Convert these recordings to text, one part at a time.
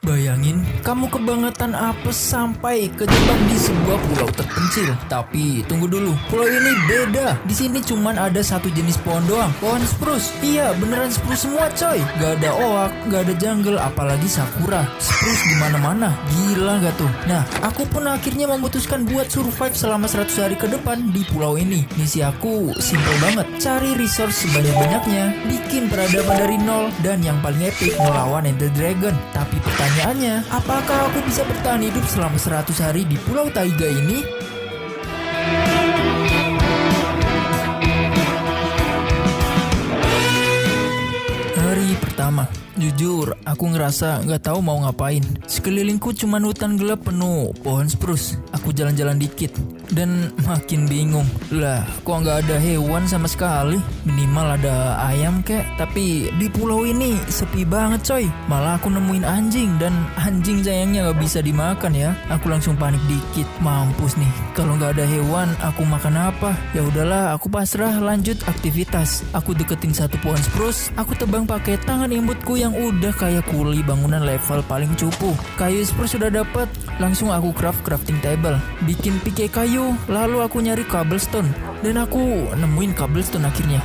Bayangin, kamu kebangetan apes sampai kejebak di sebuah pulau terpencil. Tapi tunggu dulu, pulau ini beda. Di sini cuman ada satu jenis pohon doang, pohon spruce. Iya, beneran spruce semua coy. Gak ada oak, gak ada jungle, apalagi sakura. Spruce di mana-mana, gila gak tuh? Nah, aku pun akhirnya memutuskan buat survive selama 100 hari ke depan di pulau ini. Misi aku simple banget, cari resource sebanyak-banyaknya, bikin peradaban dari nol, dan yang paling epic melawan Ender Dragon. Tapi pertanyaannya, apakah aku bisa bertahan hidup selama 100 hari di Pulau Taiga ini? Hari pertama, jujur aku ngerasa gak tahu mau ngapain. Sekelilingku cuma hutan gelap penuh pohon spruce. Aku jalan-jalan dikit dan makin bingung. Lah, kok gak ada hewan sama sekali? Minimal ada ayam kek. Tapi di pulau ini sepi banget coy. Malah aku nemuin anjing, dan anjing sayangnya gak bisa dimakan ya. Aku langsung panik dikit. Mampus nih, kalau gak ada hewan aku makan apa? Ya udahlah, aku pasrah, lanjut aktivitas. Aku deketin satu pohon spruce. Aku tebang pakai tangan imutku yang udah kayak kuli bangunan level paling cupu. Kayu spruce sudah dapat, langsung aku crafting table, bikin pike kayu, lalu aku nyari cobblestone, dan aku nemuin cobblestone akhirnya.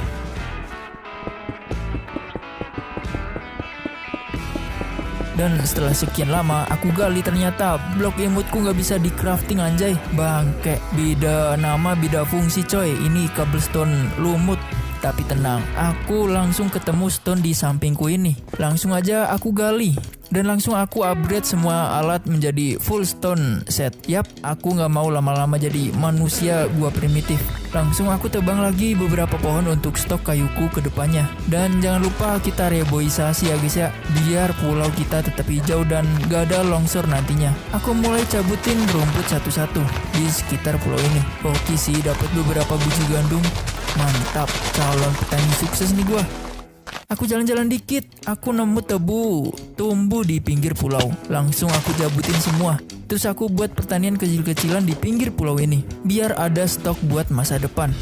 Dan setelah sekian lama aku gali, ternyata blok imutku gak bisa di crafting anjay. Bangke, beda nama beda fungsi coy. Ini cobblestone lumut. Tapi tenang, aku langsung ketemu stone di sampingku ini. Langsung aja aku gali, dan langsung aku upgrade semua alat menjadi full stone set. Yap, aku gak mau lama-lama jadi manusia gua primitif. Langsung aku tebang lagi beberapa pohon untuk stok kayuku ke depannya. Dan jangan lupa kita reboisasi ya guys ya, biar pulau kita tetap hijau dan gak ada longsor nantinya. Aku mulai cabutin rumput satu-satu di sekitar pulau ini. Oke sih, dapat beberapa biji gandum. Mantap, calon petani sukses nih gua. Aku jalan-jalan dikit, aku nemu tebu tumbuh di pinggir pulau. Langsung aku cabutin semua. Terus aku buat pertanian kecil-kecilan di pinggir pulau ini, biar ada stok buat masa depan.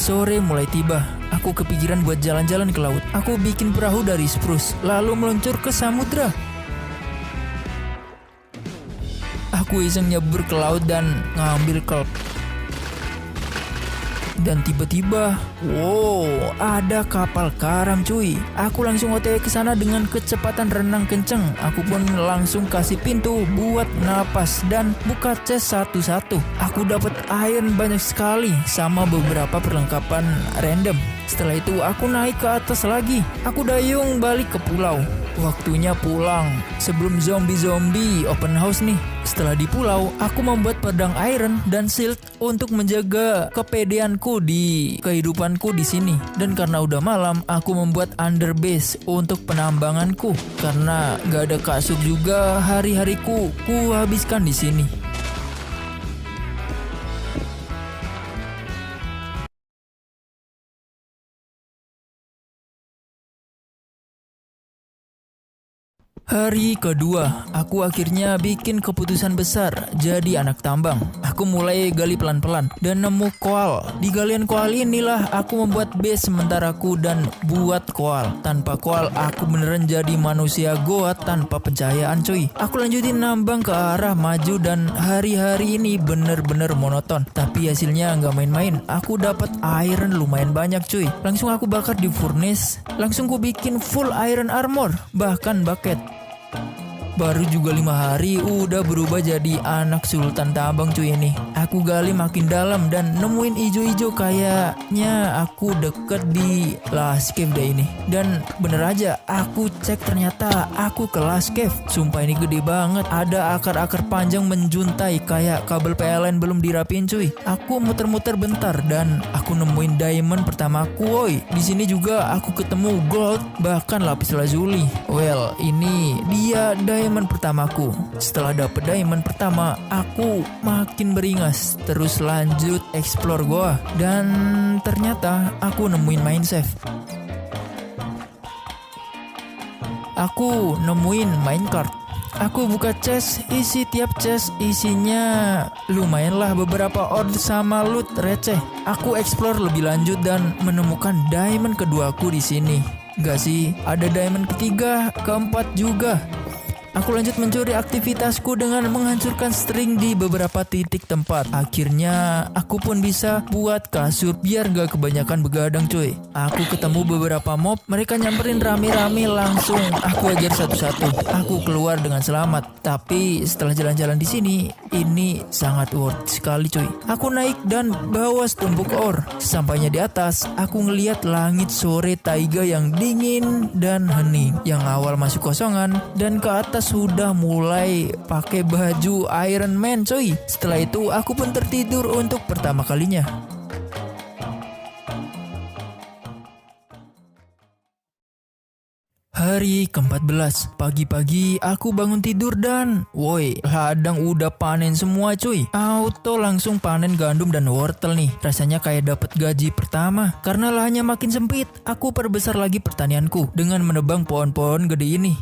Sore mulai tiba, aku kepikiran buat jalan-jalan ke laut. Aku bikin perahu dari spruce, lalu meluncur ke samudra. Aku iseng nyebur ke laut dan ngambil kelp. Dan tiba-tiba, wow, ada kapal karam cuy. Aku langsung OTW ke sana dengan kecepatan renang kenceng. Aku pun langsung kasih pintu buat napas dan buka chest satu-satu. Aku dapat iron banyak sekali sama beberapa perlengkapan random. Setelah itu aku naik ke atas lagi. Aku dayung balik ke pulau. Waktunya pulang sebelum zombie open house nih. Setelah di pulau, aku membuat pedang iron dan shield untuk menjaga kepedeanku di kehidupanku di sini. Dan karena udah malam, aku membuat underbase untuk penambanganku. Karena gak ada kasur juga, hari-hariku ku habiskan di sini. Hari kedua, aku akhirnya bikin keputusan besar jadi anak tambang. Aku mulai gali pelan-pelan dan nemu koal. Di galian koal inilah aku membuat base sementaraku dan buat koal. Tanpa koal, aku beneran jadi manusia goa tanpa pencahayaan cuy. Aku lanjutin nambang ke arah maju dan hari-hari ini bener-bener monoton. Tapi hasilnya nggak main-main. Aku dapat iron lumayan banyak cuy. Langsung aku bakar di furnace. Langsung ku bikin full iron armor, bahkan bucket. Baru juga 5 hari udah berubah jadi anak sultan tambang cuy ini. Aku gali makin dalam dan nemuin ijo-ijo, kayaknya aku deket di last cave deh ini. Dan bener aja, aku cek ternyata aku ke last cave. Sumpah ini gede banget, ada akar-akar panjang menjuntai kayak kabel PLN belum dirapin cuy. Aku muter-muter bentar dan aku nemuin diamond pertamaku woi. Di sini juga aku ketemu gold, bahkan lapis lazuli. Well, ini dia diamond pertamaku. Setelah dapet diamond pertama, aku makin beringas. Terus lanjut explore goa. Dan ternyata aku nemuin mineshaft. Aku nemuin minecart. Aku buka chest, isi tiap chest isinya lumayan lah beberapa ore sama loot receh. Aku explore lebih lanjut dan menemukan diamond keduaku di sini. Enggak sih, ada diamond ketiga, keempat juga. Aku lanjut mencuri aktivitasku dengan menghancurkan string di beberapa titik tempat. Akhirnya aku pun bisa buat kasur biar gak kebanyakan begadang cuy. Aku ketemu beberapa mob, mereka nyamperin rame-rame langsung aku ajar satu-satu. Aku keluar dengan selamat. Tapi setelah jalan-jalan di sini, ini sangat worth sekali cuy. Aku naik dan bawa setumpuk ore. Sesampainya di atas, aku ngeliat langit sore taiga yang dingin dan hening. Yang awal masih kosongan dan ke atas sudah mulai pakai baju Iron Man coy. Setelah itu aku pun tertidur untuk pertama kalinya. Hari ke-14, pagi-pagi aku bangun tidur dan woi, ladang udah panen semua cuy. Auto langsung panen gandum dan wortel nih. Rasanya kayak dapat gaji pertama. Karena lahannya makin sempit, aku perbesar lagi pertanianku dengan menebang pohon-pohon gede ini.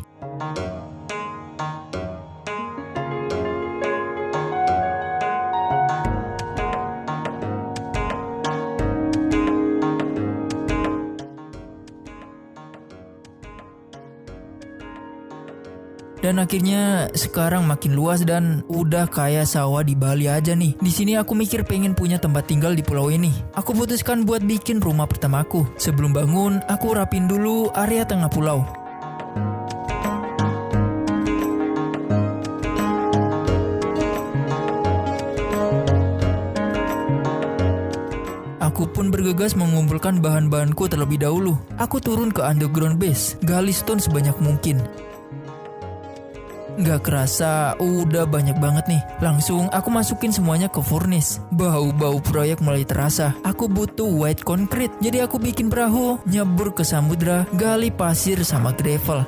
Dan akhirnya sekarang makin luas dan udah kayak sawah di Bali aja nih. Di sini aku mikir pengen punya tempat tinggal di pulau ini. Aku putuskan buat bikin rumah pertamaku. Sebelum bangun, aku rapin dulu area tengah pulau. Aku pun bergegas mengumpulkan bahan-bahanku terlebih dahulu. Aku turun ke underground base, gali stone sebanyak mungkin. Gak kerasa udah banyak banget nih. Langsung aku masukin semuanya ke furnace. Bau-bau proyek mulai terasa. Aku butuh white concrete. Jadi aku bikin perahu, nyebur ke samudra, gali pasir sama gravel.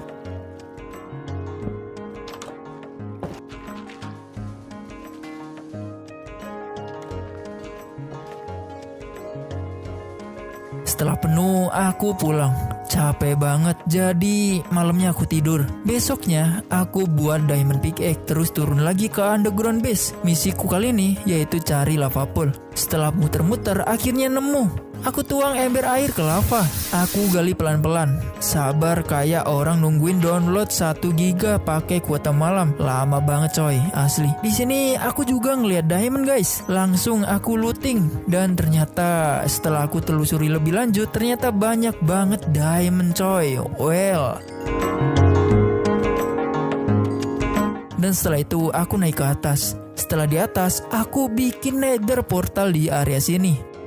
Setelah penuh, aku pulang. Capek banget, jadi malamnya aku tidur. Besoknya, aku buat diamond pickaxe, terus turun lagi ke underground base. Misiku kali ini yaitu cari lava pool. Setelah muter-muter, akhirnya nemu. Aku tuang ember air ke lava. Aku gali pelan-pelan. Sabar kayak orang nungguin download 1 giga pakai kuota malam. Lama banget coy, asli. Di sini aku juga ngeliat diamond guys. Langsung aku looting dan ternyata setelah aku telusuri lebih lanjut, ternyata banyak banget diamond coy. Well. Dan setelah itu aku naik ke atas. Setelah di atas, aku bikin nether portal di area sini.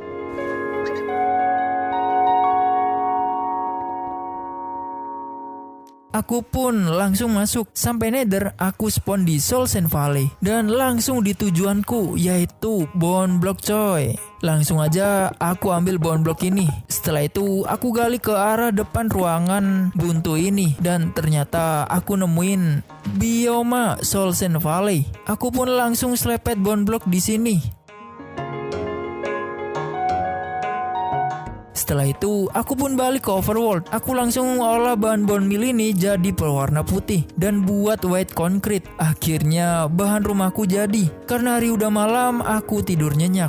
Aku pun langsung masuk. Sampai nether, aku spawn di Soul Sand Valley. Dan langsung di tujuanku, yaitu bone block coy. Langsung aja aku ambil bone block ini. Setelah itu aku gali ke arah depan ruangan buntu ini. Dan ternyata aku nemuin bioma Soul Sand Valley. Aku pun langsung selepet bone block di sini. Setelah itu, aku pun balik ke overworld. Aku langsung olah bahan bone meal ini jadi berwarna putih dan buat white concrete. Akhirnya bahan rumahku jadi. Karena hari udah malam, aku tidur nyenyak.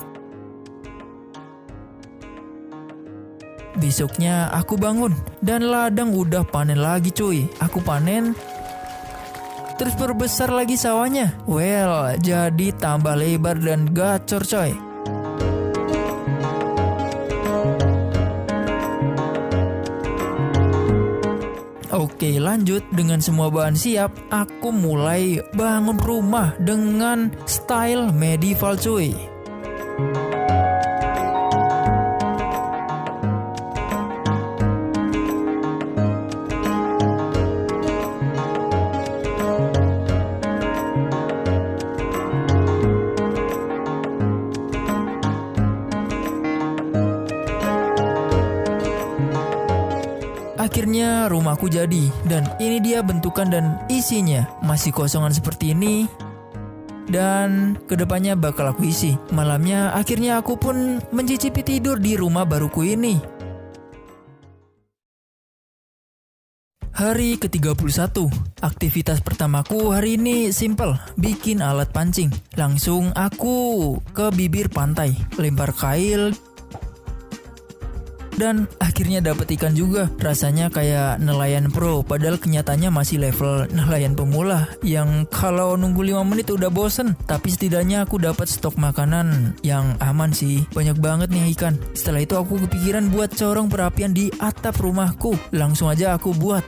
Besoknya aku bangun dan ladang udah panen lagi cuy. Aku panen, terus perbesar lagi sawahnya. Well, jadi tambah lebar dan gacor coy. Oke, lanjut. Dengan semua bahan siap, aku mulai bangun rumah dengan style medieval cuy. Akhirnya rumahku jadi, dan ini dia bentukan dan isinya. Masih kosongan seperti ini, dan kedepannya bakal aku isi. Malamnya akhirnya aku pun mencicipi tidur di rumah baruku ini. Hari ke-31, aktivitas pertamaku hari ini simple, bikin alat pancing. Langsung aku ke bibir pantai, lempar kail, dan akhirnya dapat ikan juga. Rasanya kayak nelayan pro, padahal kenyataannya masih level nelayan pemula yang kalau nunggu 5 menit udah bosen. Tapi setidaknya aku dapat stok makanan yang aman sih. Banyak banget nih ikan. Setelah itu aku kepikiran buat corong perapian di atap rumahku. Langsung aja aku buat.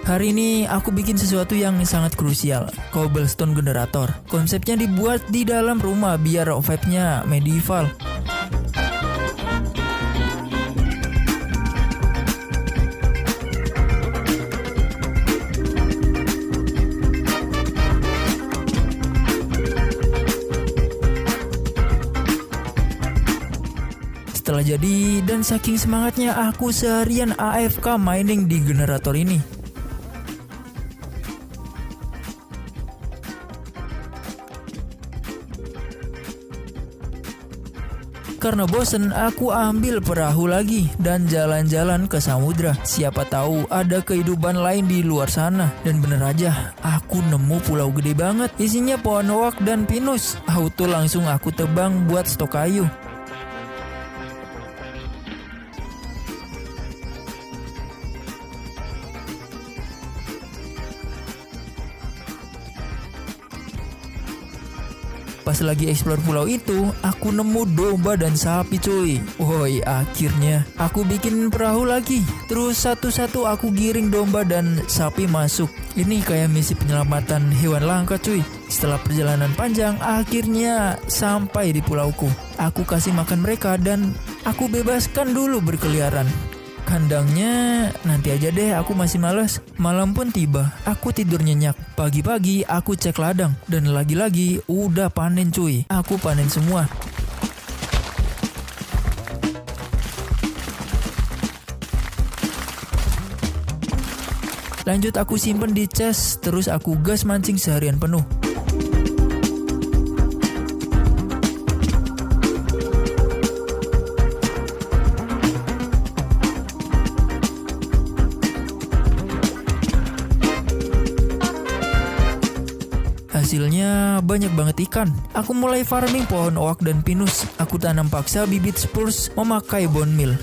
Hari ini aku bikin sesuatu yang sangat krusial, cobblestone generator. Konsepnya dibuat di dalam rumah biar vibe-nya medieval. Setelah jadi dan saking semangatnya aku seharian AFK mining di generator ini. Karena bosen, aku ambil perahu lagi dan jalan-jalan ke samudra. Siapa tahu ada kehidupan lain di luar sana. Dan bener aja, aku nemu pulau gede banget. Isinya pohon oak dan pinus. Auto langsung aku tebang buat stok kayu. Pas lagi explore pulau itu, aku nemu domba dan sapi cuy. Woi, akhirnya aku bikin perahu lagi. Terus satu-satu aku giring domba dan sapi masuk. Ini kayak misi penyelamatan hewan langka cuy. Setelah perjalanan panjang, akhirnya sampai di pulauku. Aku kasih makan mereka dan aku bebaskan dulu berkeliaran. Kandangnya nanti aja deh, aku masih malas. Malam pun tiba, aku tidur nyenyak. Pagi-pagi aku cek ladang dan lagi-lagi udah panen cuy. Aku panen semua. Lanjut aku simpen di chest, terus aku gas mancing seharian penuh. Hasilnya banyak banget ikan. Aku mulai farming pohon oak dan pinus. Aku tanam paksa bibit spurs memakai bone meal.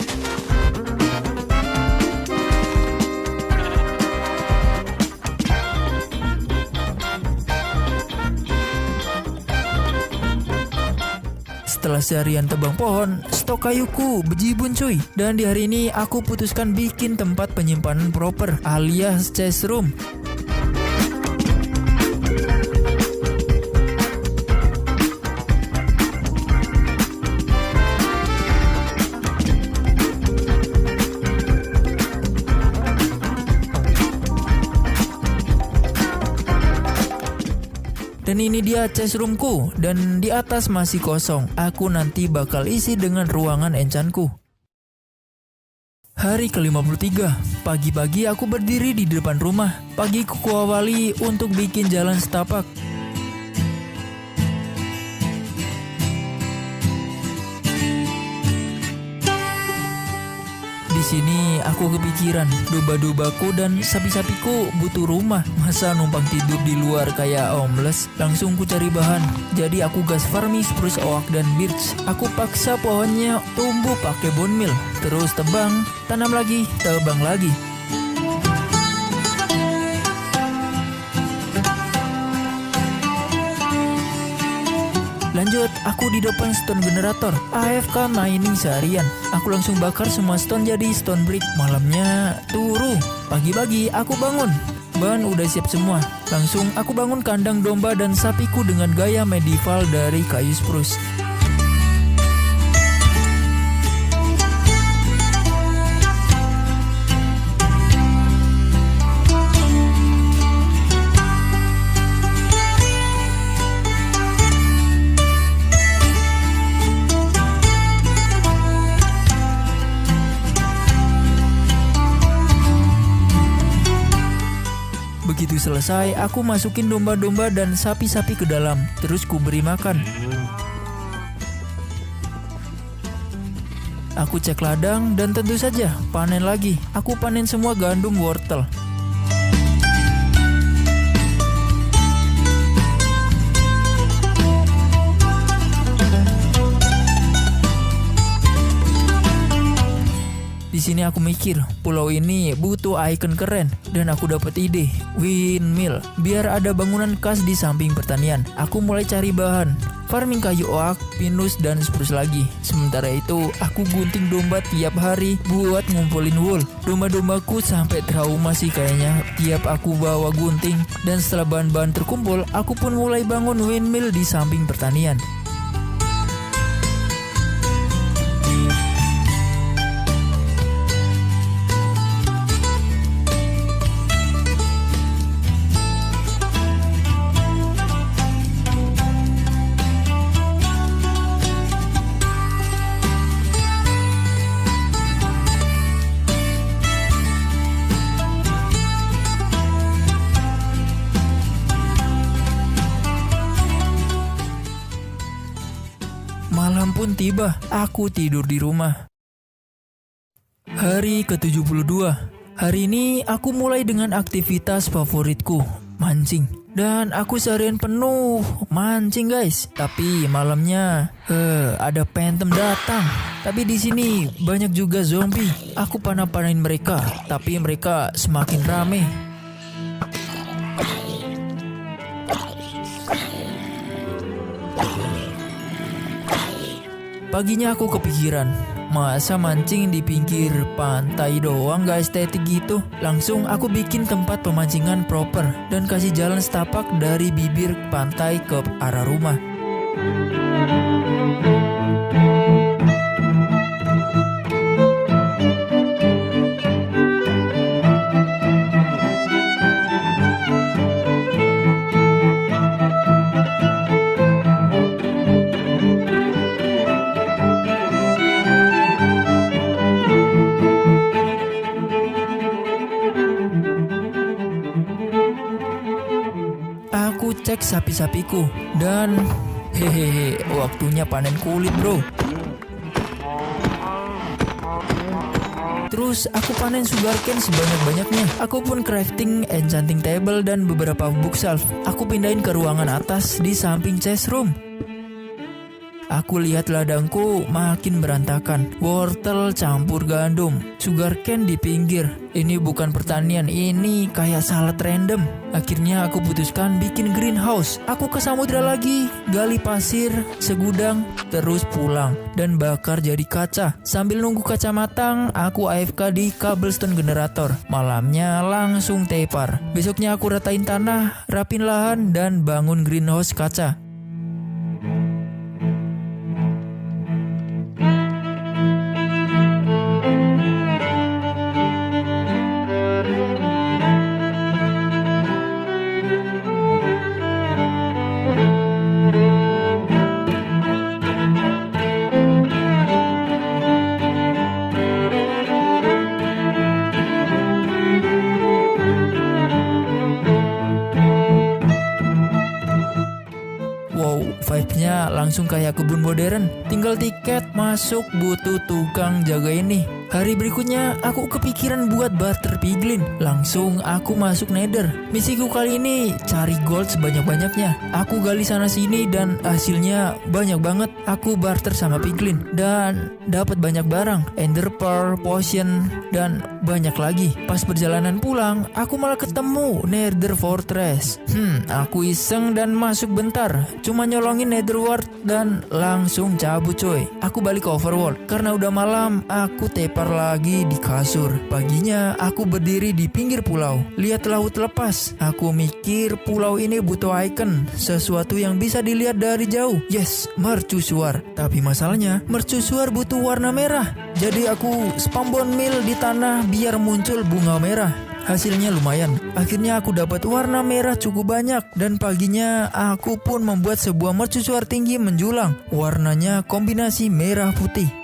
Setelah seharian tebang pohon, stok kayuku bejibun cuy. Dan di hari ini aku putuskan bikin tempat penyimpanan proper alias chest room. Dan ini dia chest roomku, dan di atas masih kosong. Aku nanti bakal isi dengan ruangan enchantku. Hari ke-53, pagi-pagi aku berdiri di depan rumah. Pagiku kuawali untuk bikin jalan setapak. Di sini aku kepikiran, domba-dombaku dan sapi-sapiku butuh rumah. Masa numpang tidur di luar kayak homeless? Langsung ku cari bahan. Jadi aku gas farming spruce oak dan birch. Aku paksa pohonnya tumbuh pakai bone meal. Terus tebang, tanam lagi, tebang lagi. Lanjut, aku di depan stone generator. AFK mining seharian. Aku langsung bakar semua stone jadi stone brick. Malamnya turu. Pagi-pagi aku bangun. Bahan udah siap semua. Langsung aku bangun kandang domba dan sapiku dengan gaya medieval dari kayu spruce. Begitu selesai, aku masukin domba-domba dan sapi-sapi ke dalam. Terus ku beri makan. Aku cek ladang dan tentu saja panen lagi. Aku panen semua gandum wortel. Di sini aku mikir, pulau ini butuh ikon keren dan aku dapat ide, windmill. Biar ada bangunan khas di samping pertanian. Aku mulai cari bahan, farming kayu oak, pinus dan spruce lagi. Sementara itu, aku gunting domba tiap hari buat ngumpulin wool. Domba-dombaku sampai trauma sih kayaknya tiap aku bawa gunting. Dan setelah bahan-bahan terkumpul, aku pun mulai bangun windmill di samping pertanian. Malam pun tiba, aku tidur di rumah. Hari ke-72. Hari ini aku mulai dengan aktivitas favoritku, mancing. Dan aku seharian penuh mancing guys. Tapi malamnya ada phantom datang. Tapi di sini banyak juga zombie. Aku panah-panahin mereka, tapi mereka semakin rame. Paginya aku kepikiran, masa mancing di pinggir pantai doang gak estetik gitu. Langsung aku bikin tempat pemancingan proper dan kasih jalan setapak dari bibir pantai ke arah rumah. Aku cek sapi-sapiku dan hehehe, waktunya panen kulit bro. Terus aku panen sugarcane sebanyak-banyaknya. Aku pun crafting enchanting table dan beberapa bookshelf. Aku pindahin ke ruangan atas di samping chest room. Aku lihat ladangku makin berantakan. Wortel campur gandum, sugarcane di pinggir. Ini bukan pertanian, ini kayak salad random. Akhirnya aku putuskan bikin greenhouse. Aku ke samudra lagi, gali pasir, segudang, terus pulang dan bakar jadi kaca. Sambil nunggu kaca matang, aku AFK di cobblestone generator. Malamnya langsung tepar. Besoknya aku ratain tanah, rapin lahan, dan bangun greenhouse kaca. Wow, vibe-nya langsung kayak kebun modern. Tinggal tiket masuk, butuh tukang jaga ini. Hari berikutnya aku kepikiran buat barter piglin. Langsung aku masuk nether. Misiku kali ini cari gold sebanyak-banyaknya. Aku gali sana sini dan hasilnya banyak banget. Aku barter sama piglin dan dapat banyak barang, ender pearl, potion, dan banyak lagi. Pas perjalanan pulang, aku malah ketemu nether fortress. Aku iseng dan masuk bentar. Cuma nyolongin netherward dan langsung cabut coy. Aku balik ke overworld. Karena udah malam, aku tepar lagi di kasur. Paginya aku berdiri di pinggir pulau, lihat laut lepas. Aku mikir pulau ini butuh icon, sesuatu yang bisa dilihat dari jauh. Yes, mercusuar. Tapi masalahnya mercusuar butuh warna merah. Jadi aku spam bone meal di tanah biar muncul bunga merah. Hasilnya lumayan. Akhirnya aku dapat warna merah cukup banyak. Dan paginya aku pun membuat sebuah mercusuar tinggi menjulang. Warnanya kombinasi merah putih.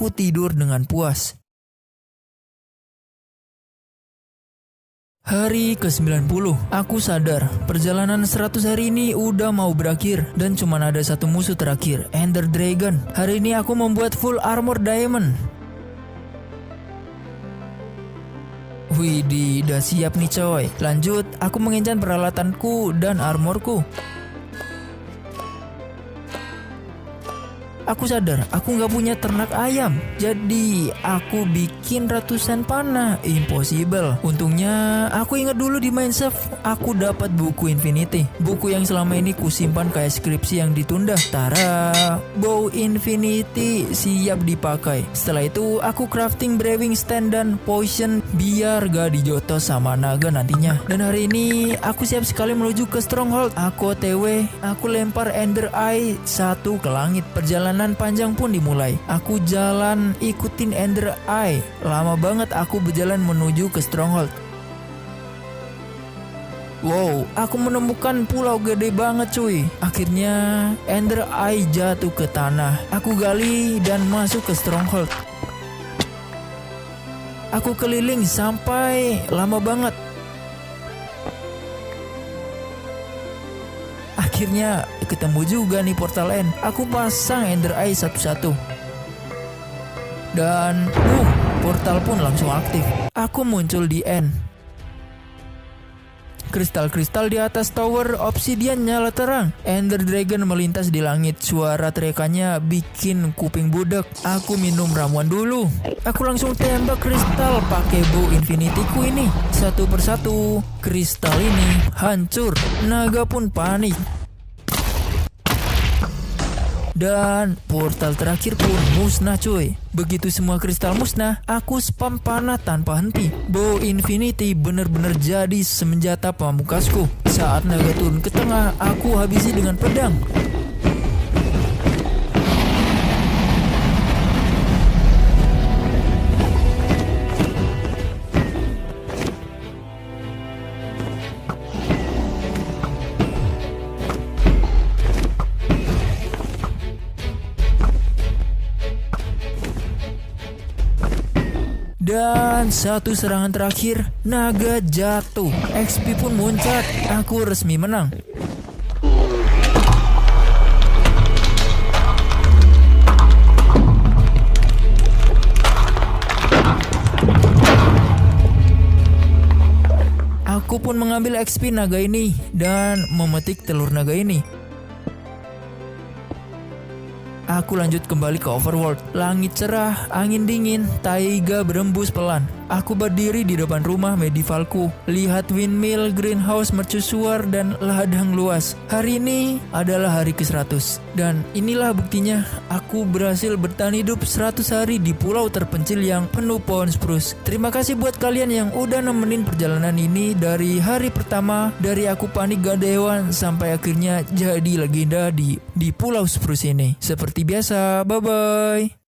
aku tidur dengan puas. Hari ke-90, aku sadar perjalanan 100 hari ini udah mau berakhir dan cuman ada satu musuh terakhir, Ender Dragon. Hari ini aku membuat full armor diamond. Widih, udah siap nih coy. Lanjut, aku mengencan peralatanku dan armorku. Aku sadar aku nggak punya ternak ayam, jadi aku bikin ratusan panah. Impossible. Untungnya aku ingat dulu di Minecraft aku dapat buku Infinity, buku yang selama ini kusimpan kayak skripsi yang ditunda. Tara, bow Infinity siap dipakai. Setelah itu aku crafting brewing stand dan potion biar gak dijotos sama naga nantinya. Dan hari ini aku siap sekali menuju ke stronghold. Aku OTW, aku lempar Ender Eye 1 ke langit. Perjalanan panjang pun dimulai. Aku jalan ikutin Ender Eye. Lama banget aku berjalan menuju ke stronghold. Wow, aku menemukan pulau gede banget cuy. Akhirnya Ender Eye jatuh ke tanah. Aku gali dan masuk ke stronghold. Aku keliling sampai lama banget. Akhirnya ketemu juga nih portal End. Aku pasang Ender Eye satu-satu. Dan portal pun langsung aktif. Aku muncul di End. Kristal-kristal di atas tower obsidian nyala terang. Ender Dragon melintas di langit. Suara teriakannya bikin kuping budak. Aku minum ramuan dulu. Aku langsung tembak kristal pakai bow Infinity-ku ini. Satu persatu kristal ini hancur. Naga pun panik. Dan portal terakhir pun musnah cuy. Begitu semua kristal musnah, aku spam panah tanpa henti. Bow Infinity bener-bener jadi senjata pamungkasku. Saat naga turun ke tengah, aku habisi dengan pedang. Dan satu serangan terakhir, naga jatuh. XP pun muncrat. Aku resmi menang. Aku pun mengambil XP naga ini dan memetik telur naga ini. Aku lanjut kembali ke overworld. Langit cerah, angin dingin, taiga berembus pelan. Aku berdiri di depan rumah medievalku. Lihat windmill, greenhouse, mercusuar, dan ladang luas. Hari ini adalah hari ke-100. Dan inilah buktinya, aku berhasil bertahan hidup 100 hari di pulau terpencil yang penuh pohon spruce. Terima kasih buat kalian yang udah nemenin perjalanan ini dari hari pertama, dari aku panik gak ada hewan, sampai akhirnya jadi legenda di pulau spruce ini. Seperti biasa, bye-bye.